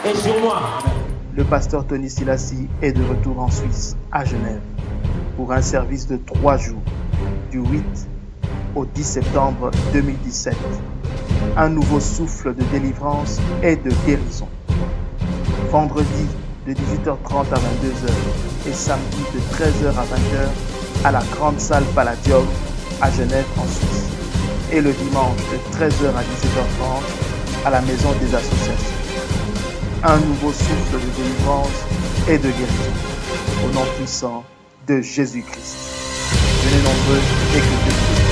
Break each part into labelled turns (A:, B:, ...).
A: est sur moi.
B: Le pasteur Tony Silassi est de retour en Suisse, à Genève, pour un service de 3 jours, du 8 au 10 septembre 2017. Un nouveau souffle de délivrance et de guérison. Vendredi de 18h30 à 22h et samedi de 13h à 20h à la grande salle Palladium à Genève en Suisse. Et le dimanche de 13h à 17h30 à la maison des associations. Un nouveau souffle de délivrance et de guérison. Au nom puissant de Jésus-Christ. Venez nombreux et que Dieu vous bénisse.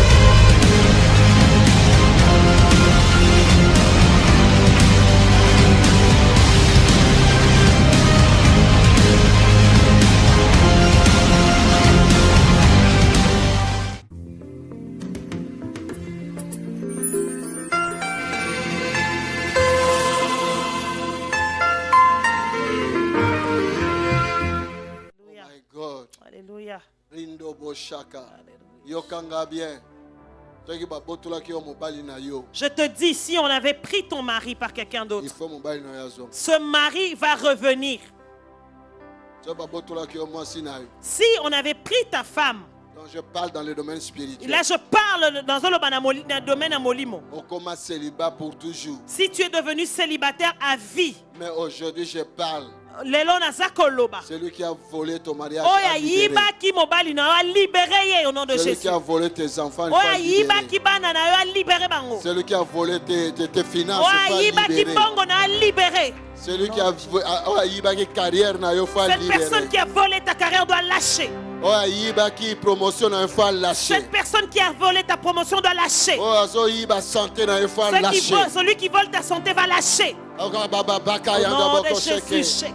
C: Alléluia.
D: Rindo Boshaka. Yokanga bien.
C: Je te dis, si on avait pris ton mari par quelqu'un d'autre, ce mari va revenir. Si on avait pris ta femme,
D: donc je parle dans le domaine spirituel.
C: Là, je parle dans un domaine à Molimo.
D: On commence célibat pour toujours.
C: Si tu es devenu célibataire à vie.
D: Mais aujourd'hui, je parle.
C: Celui
D: qui a volé ton mariage
C: a libéré. Au nom de
D: Celui
C: Jésus.
D: qui a volé tes enfants, celui qui a volé tes finances,
C: libéré.
D: Celui qui a volé carrière,
C: cette personne qui a volé ta carrière doit lâcher. Cette personne qui a volé ta promotion doit lâcher. Celui qui vole ta santé va lâcher. Au nom de Jésus.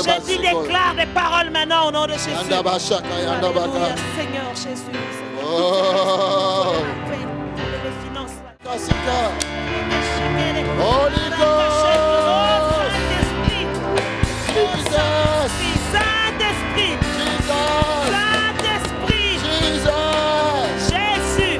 C: Jésus déclare des paroles maintenant au nom de Jésus. Alléluia, Seigneur Jésus.
D: Holy Ghost.
C: Saint-Esprit. Saint-Esprit. Jésus. Jésus.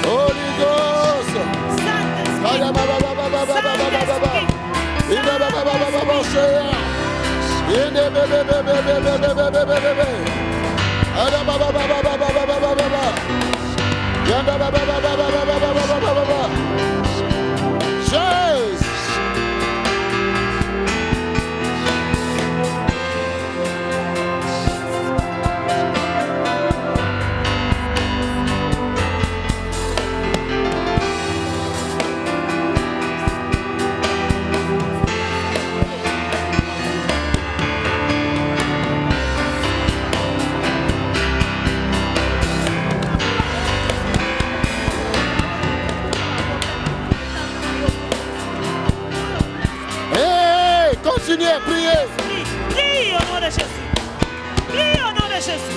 D: Holy Ghost. Continuez à prier.
C: Prie au nom de Jésus. Prie au nom de Jésus.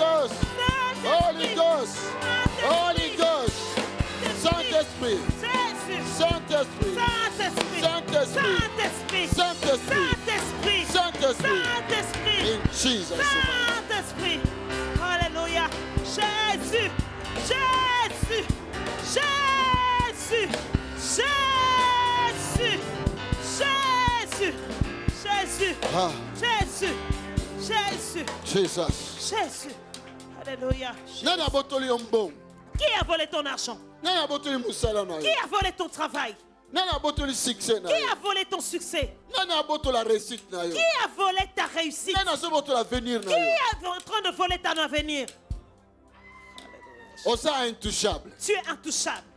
D: Saint-Esprit. Saint-Esprit.
C: Saint-Esprit. Saint-Esprit.
D: Saint-Esprit.
C: Saint-Esprit.
D: In Jesus' name.
C: Saint-Esprit. Alléluia. Jésus. Jésus. Jésus. Jésus. Jésus. Jésus.
D: Ah.
C: Jésus. Jésus.
D: Jesus.
C: Jésus. Alléluia.
D: Nana botoli ombong.
C: Qui a volé ton argent?
D: Nana botoli musala na yo.
C: Qui a volé ton travail?
D: Nana botoli succès na
C: Qui
D: yo.
C: a volé ton succès?
D: Nana botola réussite na yo.
C: Qui a volé ta réussite?
D: Nana so botola avenir na
C: Qui
D: yo.
C: est en train de voler ton avenir?
D: Osa intouchable.
C: Tu es intouchable.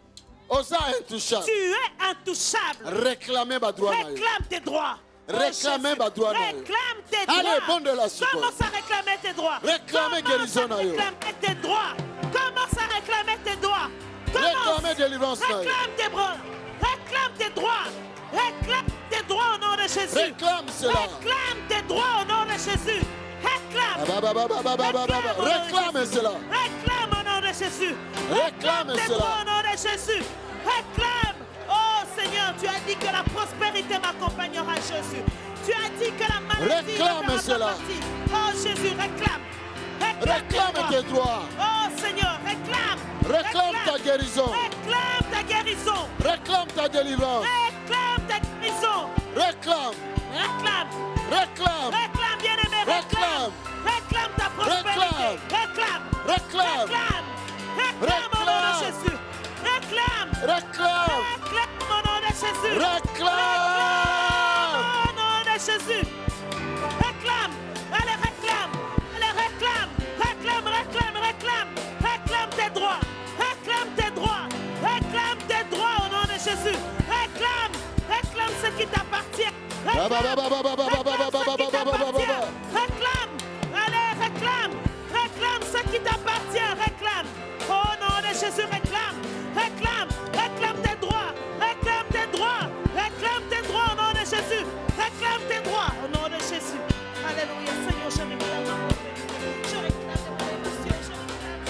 D: Osa intouchable.
C: Tu es intouchable.
D: Réclamez ma droit na yo.
C: Réclame tes droits.
D: Réclamez ma droit na yo.
C: Réclame tes droits.
D: Allez, bon de la suite.
C: Commence à réclamer tes droits.
D: Réclamez guérison na yo.
C: Réclamer tes droits. Commence à réclamer tes droits.
D: Réclamez délivrance na yo.
C: Réclame tes droits. Réclame tes droits. Réclame tes droits au nom de Jésus.
D: Réclame cela.
C: Réclame tes droits au nom de Jésus. Réclame.
D: Réclame cela.
C: Réclame au nom de Jésus.
D: Réclame
C: tes
D: cela.
C: droits au nom de Jésus. Réclame. Oh Seigneur, tu as dit que la prospérité m'accompagnera, Jésus. Tu as dit que la maladie
D: Réclame
C: ne fera
D: cela.
C: pas partie. Oh Jésus, réclame.
D: Réclame tes droits.
C: Oh Seigneur, réclame.
D: Réclame ta guérison.
C: Réclame ta guérison.
D: Réclame ta délivrance.
C: Réclame ta guérison.
D: Réclame.
C: Réclame.
D: Réclame.
C: Réclame, bien-aimé. Réclame. Réclame ta prospérité. Réclame.
D: Réclame.
C: Réclame. Réclame au nom de Jésus. Réclame.
D: Réclame.
C: Réclame au nom de Jésus.
D: Réclame.
C: Au nom de Jésus. Réclame. Allez, réclame. Allez, réclame. Réclame, réclame, réclame. Réclame tes droits. Réclame tes droits. Réclame tes droits au nom de Jésus. Réclame. Réclame ce qui t'appartient. Réclame. Allez, réclame. Réclame ce qui t'appartient. Réclame. Au nom de Jésus, réclame. Réclame. Réclame tes droits. Réclame tes droits. Réclame tes droits au nom de Jésus. Réclame tes droits au nom de Jésus. Alléluia. Seigneur, je réclame ma prospérité. Je réclame mon émotion. Je réclame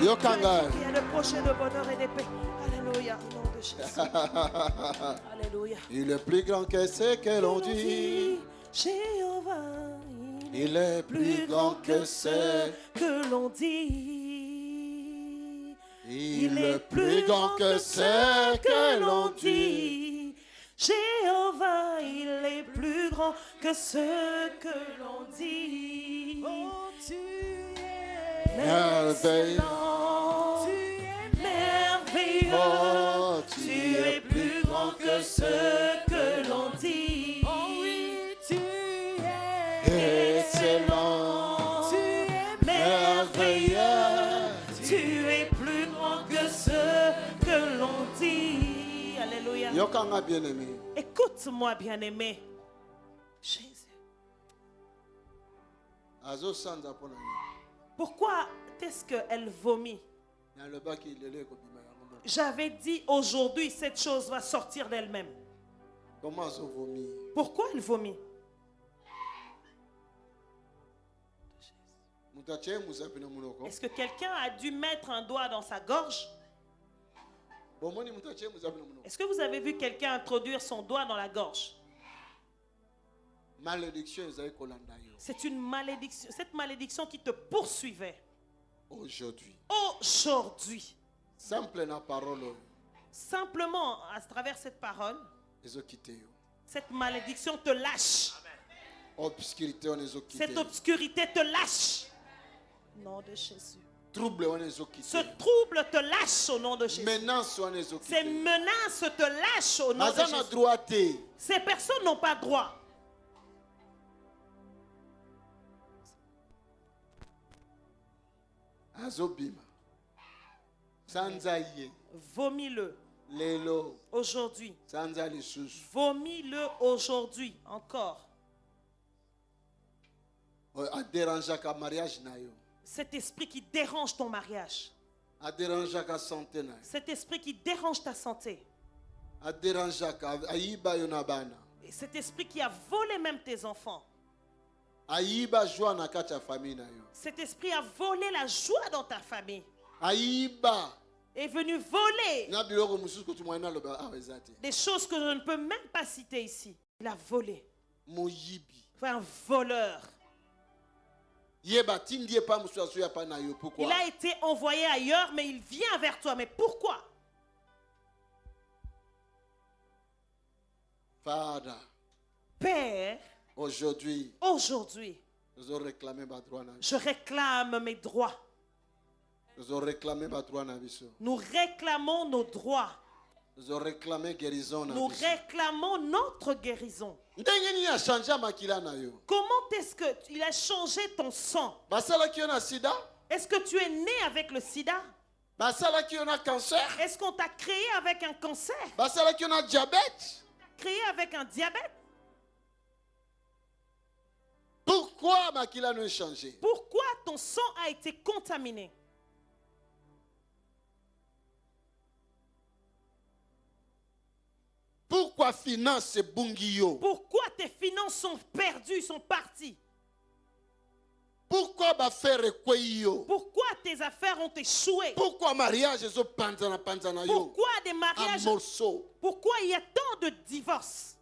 D: Yokanga.
C: Qui est le prochain de bonheur et de paix. Alléluia. Au nom de Jésus. Alléluia.
D: Il est plus grand que ce que l'on dit.
C: Jéhovah.
D: Il est plus grand que ce
C: que l'on dit.
D: Il est plus grand que ce que l'on dit.
C: Jéhovah, il est plus grand que ce que l'on dit. Oh, tu es
D: merveilleux.
C: Tu es merveilleux.
D: Oh,
C: tu es plus grand que ce que l'on dit. Oh oui, tu es
D: excellent.
C: Tu es merveilleux. Tu es plus grand que ce que l'on dit. Alléluia.
D: Yokanga bien-aimé.
C: Écoute-moi, bien-aimé. Jésus. Pourquoi est-ce qu'elle vomit? J'avais dit aujourd'hui, cette chose va sortir d'elle-même. Pourquoi elle vomit? Est-ce que quelqu'un a dû mettre un doigt dans sa gorge? Est-ce que vous avez vu quelqu'un introduire son doigt dans la gorge? C'est une malédiction. Cette malédiction qui te poursuivait.
D: Aujourd'hui.
C: Aujourd'hui.
D: Simple na parole.
C: Simplement, à travers cette parole,
D: Ils ont quitté.
C: cette malédiction te lâche.
D: Obscurité, on les a quittés.
C: Cette obscurité te lâche. Au nom de Jésus.
D: Trouble, on les a quittés.
C: Ce trouble te lâche au nom de Jésus.
D: Menace, on les a quittés.
C: Ces menaces te lâchent au nom de
D: Mazana
C: Jésus.
D: droité.
C: Ces personnes n'ont pas droit.
D: Azobima. Sanzaye.
C: Vomis-le
D: Lelo.
C: aujourd'hui.
D: Sanza lisusu.
C: Vomis-le aujourd'hui encore.
D: A déranger ka mariage na yo.
C: Cet esprit qui dérange ton mariage.
D: A déranger ka santé na yo.
C: Cet esprit qui dérange ta santé.
D: A déranger ka ayiba yo na bana.
C: Et cet esprit qui a volé même tes enfants.
D: Ayiba joie na kati ya famille na yo.
C: Cet esprit a volé la joie dans ta famille.
D: Ayiba
C: Est venu voler
D: na biloko mususu ko tumwana loba awezate.
C: des choses que je ne peux même pas citer ici. Il a volé.
D: Moyibi.
C: C'est un voleur.
D: Yeba tindie pa mususu ya pa na yo pourquoi?
C: Il a été envoyé ailleurs, mais il vient vers toi. Mais pourquoi?
D: Father,
C: Père,
D: aujourd'hui,
C: aujourd'hui,
D: nous avons réclamé ma droit na.
C: je réclame mes droits.
D: Nous avons réclamé ma droit na biso.
C: Nous réclamons nos droits.
D: Nous avons réclamé guérison na
C: Nous
D: biso.
C: réclamons notre guérison.
D: Ndenge ni a changé makila na yo.
C: Comment est-ce qu'il a changé ton sang?
D: Basala ki na sida?
C: Est-ce que tu es né avec le sida?
D: Basala ki na cancer?
C: Est-ce qu'on t'a créé avec un cancer?
D: Basala ki na diabète?
C: Créé avec un diabète?
D: Pourquoi makila n'a changé?
C: Pourquoi ton sang a été contaminé?
D: Pourquoi finance bungiyo?
C: Pourquoi tes finances sont perdues, sont parties?
D: Pourquoi ba faire kweyo?
C: Pourquoi tes affaires ont échoué?
D: Pourquoi mariage zo panzana yo?
C: Pourquoi des mariages?
D: Un morceau.
C: Pourquoi il y a tant de divorces?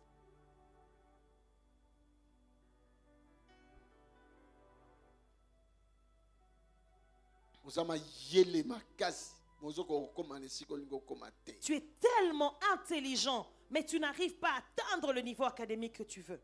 D: Uzama yele makasi. Mozoko okoma nesiko lingo komate.
C: Tu es tellement intelligent, mais tu n'arrives pas à atteindre le niveau académique que tu veux.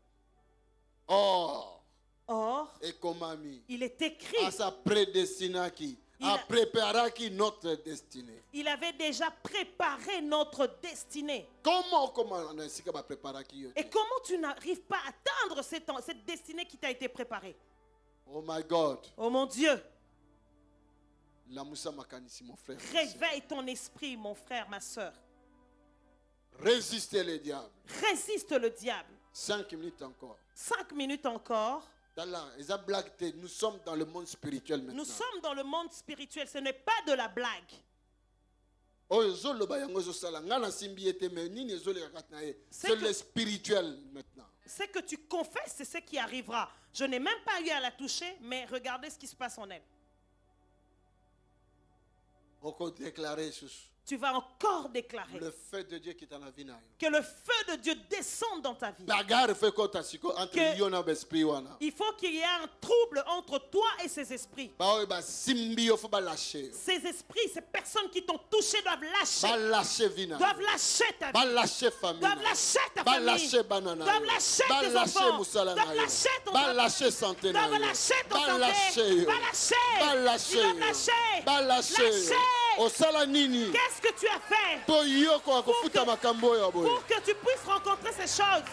D: Or,
C: Or,
D: et komami.
C: il est écrit,
D: À sa prédestinaki.
C: Il
D: A
C: a-
D: préparaki notre destinée.
C: il avait déjà préparé notre destinée.
D: Comment on a sika ba préparaki yo?
C: Et comment tu n'arrives pas à atteindre cette destinée qui t'a été préparée?
D: Oh my God.
C: Oh mon Dieu,
D: La Moussa Makanisi, mon frère.
C: réveille ton esprit, mon frère, ma soeur.
D: Résistez le diable.
C: Résiste le diable.
D: 5 minutes encore.
C: 5 minutes encore.
D: Nous sommes dans le monde spirituel maintenant.
C: Nous sommes dans le monde spirituel. Ce n'est pas de la blague.
D: C'est le spirituel maintenant.
C: Ce que tu confesses, c'est ce qui arrivera. Je n'ai même pas eu à la toucher, mais regardez ce qui se passe en elle.
D: Encore déclarer
C: Tu vas encore déclarer
D: le feu de Dieu qui est dans la vie.
C: que le feu de Dieu descende dans ta vie.
D: Bagarre fait contre entre
C: Que-
D: Lyon et l'esprit.
C: Il faut qu'il y ait un trouble entre toi et ces esprits. Ces esprits, ces personnes qui t'ont touché doivent lâcher. Doivent lâcher ta vie.
D: Lâcher famille.
C: Doivent lâcher ta famille.
D: Lâcher banana.
C: Doivent lâcher tes enfants. Doivent lâcher ton
D: lâcher santé.
C: doivent lâcher ton santé.
D: Lâcher.
C: Va lâcher. Ils doivent lâcher. Lâcher.
D: Au salanini.
C: Qu'est-ce que tu as fait
D: Toyoko akofuta makambo ya boye.
C: pour que tu puisses rencontrer ces choses?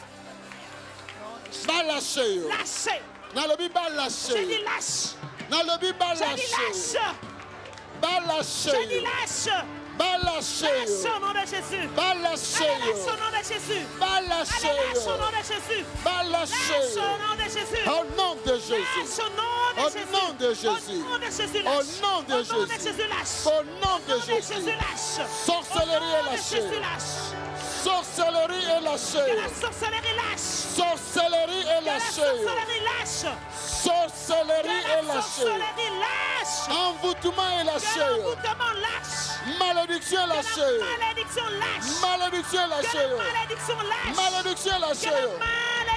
D: Ba lâcher yo.
C: Lâcher.
D: Nalobi ba
C: J'ai
D: lâcher.
C: dit lâche.
D: Nalobi ba
C: J'ai dit
D: lâcher.
C: lâche.
D: Ba
C: J'ai
D: lâcher.
C: dit lâche.
D: Ba lâcher.
C: Lâche au nom de Jésus.
D: Ba lâcher.
C: Allez, lâche au nom de Jésus.
D: Ba
C: Allez,
D: lâcher.
C: lâche au nom de Jésus.
D: Ba
C: Lâche
D: lâcher.
C: au nom de Jésus.
D: Au nom de Jésus.
C: Lâche au nom de
D: Au
C: Jésus.
D: nom de Jésus.
C: Au nom de Jésus,
D: Au
C: lâche.
D: nom de
C: Au nom de
D: Jésus.
C: Jésus, lâche.
D: Au nom
C: Au
D: de
C: nom de
D: Jésus.
C: Jésus, lâche.
D: Sorcellerie
C: Au
D: est
C: nom de
D: lâchée.
C: Jésus, lâche.
D: Sorcellerie est
C: Que
D: lâchée.
C: la sorcellerie lâche.
D: Sorcellerie est
C: Que la
D: lâchée.
C: sorcellerie lâche.
D: Sorcellerie
C: Que
D: est
C: la
D: lâchée.
C: sorcellerie lâche.
D: Envoûtement est
C: Que
D: lâché.
C: l'envoûtement lâche.
D: Malédiction
C: Que la
D: lâchée.
C: malédiction lâche.
D: Malédiction
C: Que
D: lâchée.
C: la malédiction lâche.
D: Malédiction
C: Que
D: lâchée.
C: la malédiction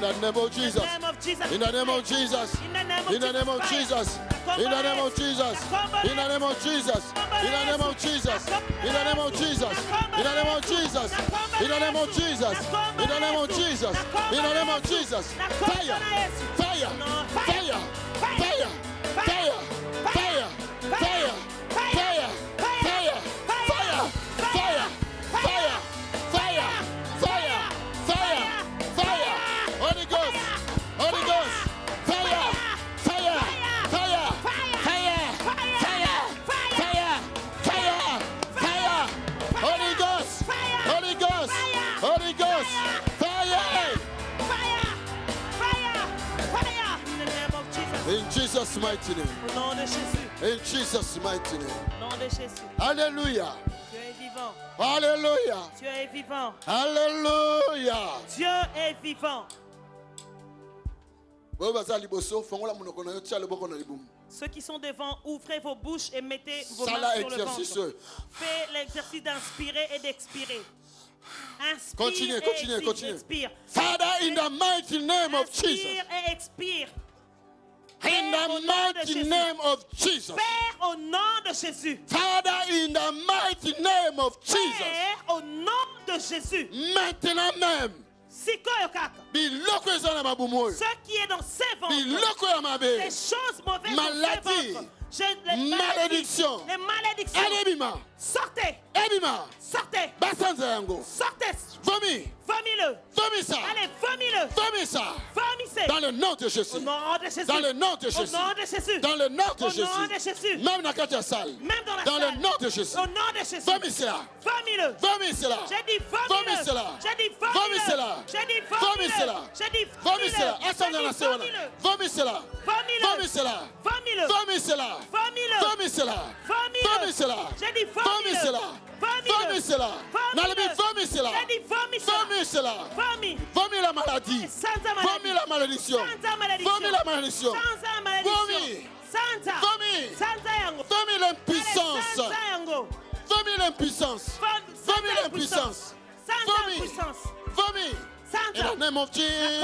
D: In the name of Jesus. In the name of Jesus. In the name of Jesus. In the name of Jesus. In the name of Jesus. In the name of Jesus. In the name of Jesus. In the name of Jesus. In the name of Jesus. In the name of Jesus. In the name of Jesus. Fire. Fire. Fire. Fire. Fire. Fire. Fire. Fire. Fire. Fire. Fire. Fire. Fire. Fire. Fire. Fire. Holy Ghost. Holy Ghost. Fire. Fire. Fire. Fire. Fire. Fire. Fire. Fire. Holy Ghost. Holy Ghost. Holy Ghost. Fire. In Jesus' mighty name.
C: Au nom de Jésus.
D: In Jesus' mighty name.
C: Au nom de Jésus.
D: Hallelujah.
C: Dieu est vivant.
D: Hallelujah.
C: Dieu est vivant.
D: Hallelujah.
C: Dieu est vivant. Ceux qui sont devant, ouvrez vos bouches et mettez vos mains sur le ventre. Faites l'exercice d'inspirer et d'expirer. Inspire
D: Continue.
C: expire.
D: Father, in the mighty name of Jesus.
C: Inspire et expire.
D: In the mighty name of Jesus.
C: Père, au nom de Jésus.
D: Father, in the mighty name of Jesus.
C: Père, au nom de Jésus.
D: Maintenant même.
C: Sikoyo kaka. Ce qui est dans ces ventres, les choses mauvaises
D: maladie,
C: dans ces ventres, les
D: malédiction,
C: les malédictions, sortez, sortez, sortez, vomis-le, allez, vomis-le, vomissez,
D: dans le nom de Jésus,
C: au nom de Jésus,
D: dans le nom de
C: au
D: Jésus,
C: nom de Jésus,
D: dans le nom de
C: au nom de
D: Jésus,
C: Jésus,
D: même dans la salle,
C: même dans la
D: dans
C: salle,
D: le nom de Jésus,
C: au nom de Jésus,
D: vomissez-la,
C: vomis-le,
D: vomissez-la,
C: j'ai dit vomis-le,
D: vomissez-la,
C: j'ai dit
D: vomissez-la,
C: vomis-le, j'ai dit
D: vomissez-la,
C: vomis-le, j'ai dit
D: vomissez-la,
C: vomis-le,
D: vomissez-la, vomissez-la,
C: vomis-le,
D: vomissez-la,
C: vomis-le,
D: vomissez-la,
C: vomis-le, j'ai dit
D: vomissez-la, vomissez-la, vomissez-la,
C: j'ai dit
D: vomissez-la, vomis la maladie, vomis la malédiction, vomis la malédiction, vomis, vomis l'impuissance, vomis l'impuissance, vomis l'impuissance, vomis, in the name of Jesus.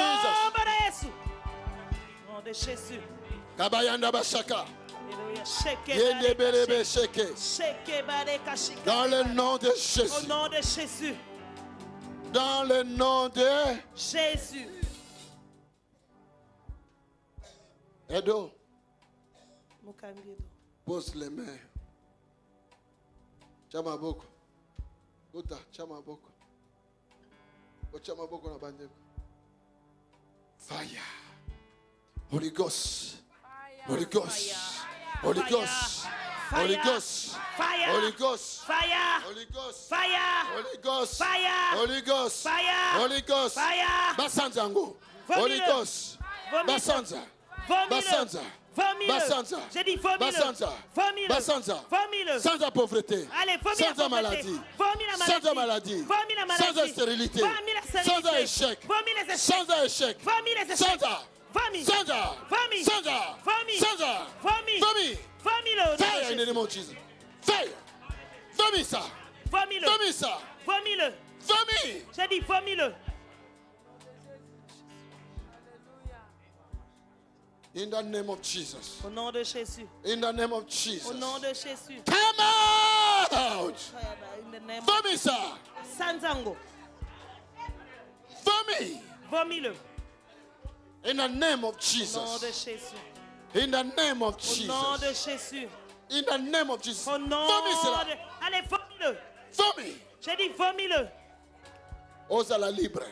C: Nom de Jésus.
D: Kabayanda bashaka,
C: Yende
D: yende sheke, dans le nom de
C: au
D: Jésus,
C: nom de Jésus.
D: dans le nom de
C: Jésus.
D: Edo,
C: Mukambiedo.
D: pose les mains. Chama boko. Uta, chama boko. Chama boko na bandeko. Fire. Holy Ghost. Holy Ghost. Holy Ghost. Holy Ghost.
C: Fire.
D: Holy Ghost.
C: Fire.
D: Holy Ghost.
C: Fire.
D: Holy Ghost.
C: Fire.
D: Holy Ghost.
C: Fire.
D: Holy Ghost.
C: Fire.
D: Basanzango. Holy
C: Vomis-le.
D: Ghost.
C: Vomis-le.
D: Basanza.
C: Vomis-le.
D: Basanza.
C: Vomis-le.
D: Basanza.
C: J'ai dit vomis-le.
D: Basanza.
C: Vomis-le.
D: Basanza.
C: Vomis-le.
D: Sans la pauvreté.
C: Allez, vomis
D: Sans
C: la
D: la
C: pauvreté.
D: maladie.
C: Vomis la maladie.
D: Sans la maladie.
C: Vomis la maladie.
D: Sans la stérilité.
C: Vomis la stérilité.
D: Sans un échec.
C: Vomis les échecs.
D: Sans un échec.
C: Vomis les échecs.
D: Sans un.
C: Vomis.
D: Sans un.
C: Vomis.
D: Sans un.
C: Vomis.
D: Sans un.
C: Vomis.
D: Vomis.
C: Vomis-le. au nom de
D: Fire in the
C: Jésus.
D: name of Jesus. Fire. Vomis ça.
C: Vomis-le.
D: Vomis ça.
C: Vomis-le.
D: Vomis.
C: J'ai dit vomis-le.
D: In the name of Jesus.
C: Au nom de Jésus.
D: In the name of Jesus.
C: Au nom de Jésus.
D: Come out.
C: In the name of
D: Vomis ça.
C: Sanzango.
D: Vomis.
C: Vomis-le.
D: In the name of
C: Au nom de
D: Jesus.
C: Jésus.
D: In the name of
C: Au nom de
D: Jesus.
C: Jésus.
D: In the name of Jesus.
C: Au nom
D: Vomis cela.
C: de... Allez, vomis-le.
D: Vomis.
C: J'ai dit vomis-le.
D: Ozala libre.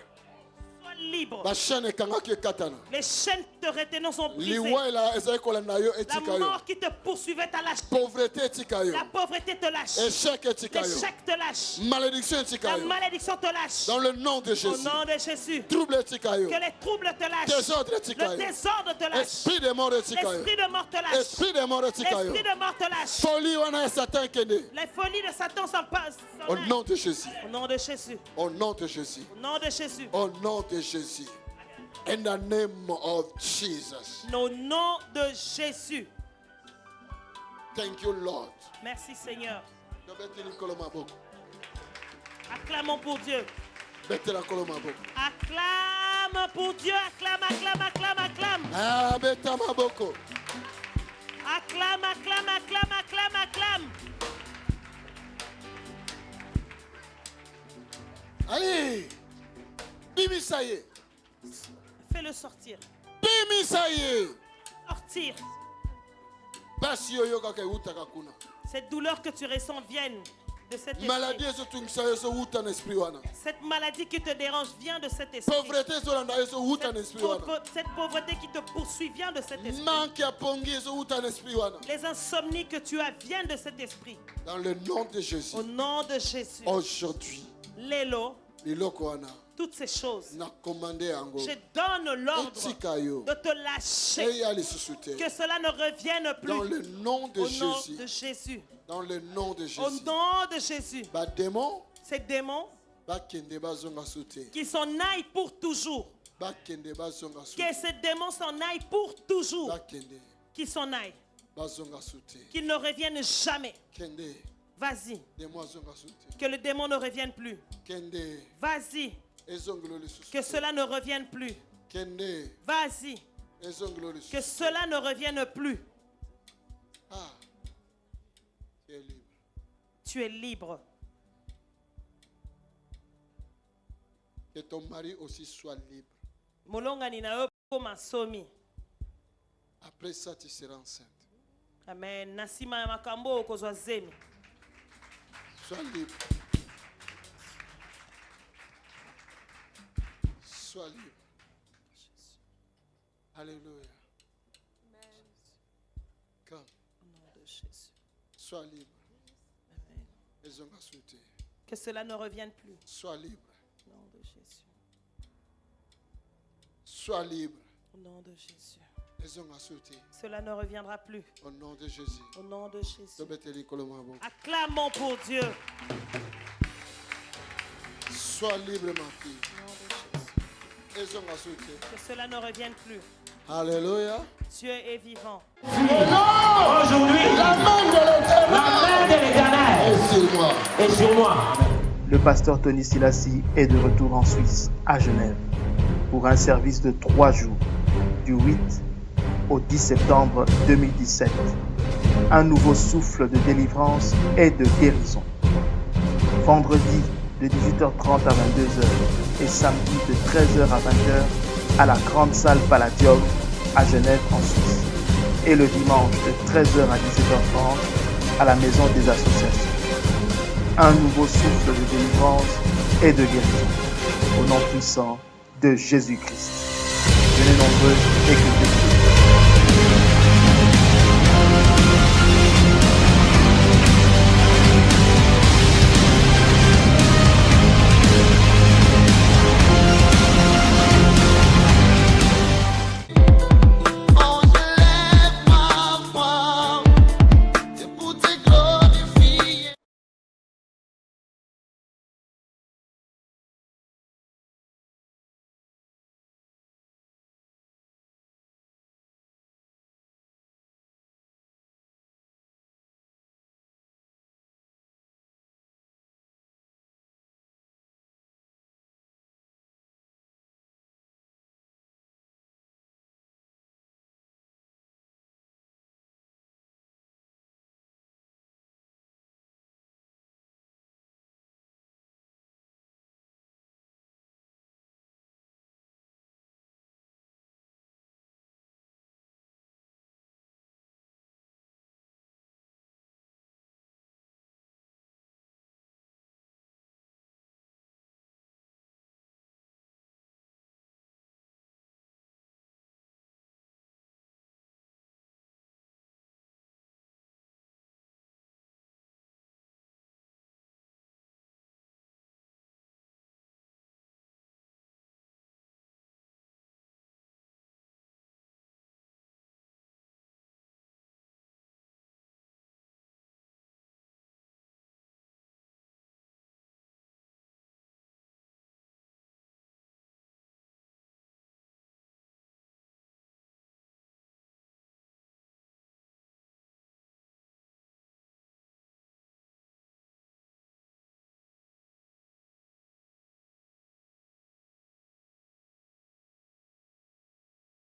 C: Sois libre.
D: Bashane kangaki katana.
C: Les chaînes te retenant sont brisées.
D: Liwela ezali kolanda yo
C: La
D: etika yo.
C: mort qui te poursuivait t'a lâché.
D: Pauvreté etika yo.
C: La pauvreté te lâche.
D: Échec etika yo.
C: L'échec te lâche.
D: Malédiction etika
C: La
D: yo.
C: malédiction te lâche.
D: Dans le nom de
C: Au
D: Jésus.
C: nom de Jésus.
D: Trouble etika yo.
C: Que les troubles te lâchent.
D: Désordre etika
C: Le
D: yo.
C: désordre te lâche.
D: Esprit de mort etika yo.
C: L'esprit de mort te lâche.
D: Esprit de mort etika yo.
C: L'esprit de mort te lâche.
D: Folie wana Satan kende.
C: Les folies de Satan s'en passent.
D: Au nom de Jésus.
C: Au nom de Jésus.
D: Au nom de Jésus.
C: Au nom de Jésus.
D: Au nom de Jésus. In the name of Jesus.
C: Au nom de Jésus.
D: Thank you, Lord.
C: Merci Seigneur.
D: Betela koloma boko.
C: Acclamons pour Dieu.
D: Betela koloma boko.
C: Acclame pour Dieu. Acclame, acclame, acclame, acclame. Acclame, acclame, acclame, acclame, acclame.
D: Allez, Bimi ça y est.
C: Fais-le sortir.
D: Bimi ça y est.
C: Sortir.
D: Basi yo yoka ke utaka kuna.
C: Cette douleur que tu ressens vienne de cet esprit.
D: Maladie eso tungisa yo so uta na esprit wana.
C: Cette maladie qui te dérange vient de cet esprit.
D: Pauvreté so landa yo so uta na esprit wana.
C: Cette pauvreté qui te poursuit vient de cet esprit.
D: Manque ya pongi so uta na esprit wana.
C: Les insomnies que tu as viennent de cet esprit.
D: Dans le nom de Jésus.
C: Au nom de Jésus.
D: Aujourd'hui.
C: Lélo.
D: Biloko wana.
C: Toutes ces choses.
D: Na commandé ango.
C: Je donne l'ordre de te lâcher. Que cela ne revienne plus.
D: Dans le nom de Jésus.
C: Au nom de Jésus.
D: Dans le nom de Jésus.
C: Au nom de Jésus. Ces démons qui s'en aillent pour toujours. Que ces démons s'en aillent pour toujours. Qu'ils s'en aillent. Qu'ils ne reviennent jamais. Vas-y. Que le démon ne revienne plus. Vas-y. Que cela ne revienne plus. Vas-y. Que cela ne revienne plus.
D: Ah. Tu es libre.
C: Tu es libre.
D: Que ton mari aussi soit libre. Après ça, tu seras enceinte.
C: Amen.
D: Sois libre. Sois libre. Alléluia. Come.
C: Au nom de Jésus.
D: Sois libre.
C: Amen.
D: Et
C: que cela ne revienne plus.
D: Sois libre.
C: Au nom de Jésus.
D: Sois libre.
C: Au nom de Jésus.
D: Cela
C: ne reviendra plus.
D: Au nom de Jésus.
C: Au nom de Jésus.
D: Acclamons
C: pour Dieu.
D: Sois libre, ma fille.
C: Au nom de Jésus. Que cela ne revienne plus.
D: Alléluia.
C: Dieu est vivant.
A: Aujourd'hui, la main de l'Éternel est sur moi.
B: Le pasteur Tony Silassi est de retour en Suisse, à Genève, pour un service de 3 jours, du 8 au 10 septembre 2017. Un nouveau souffle de délivrance et de guérison. Vendredi de 18h30 à 22h et samedi de 13h à 20h à la grande salle Palladium à Genève en Suisse. Et le dimanche de 13h à 17h30 à la maison des associations. Un nouveau souffle de délivrance et de guérison. Au nom puissant de Jésus-Christ. Venez nombreux et que Dieu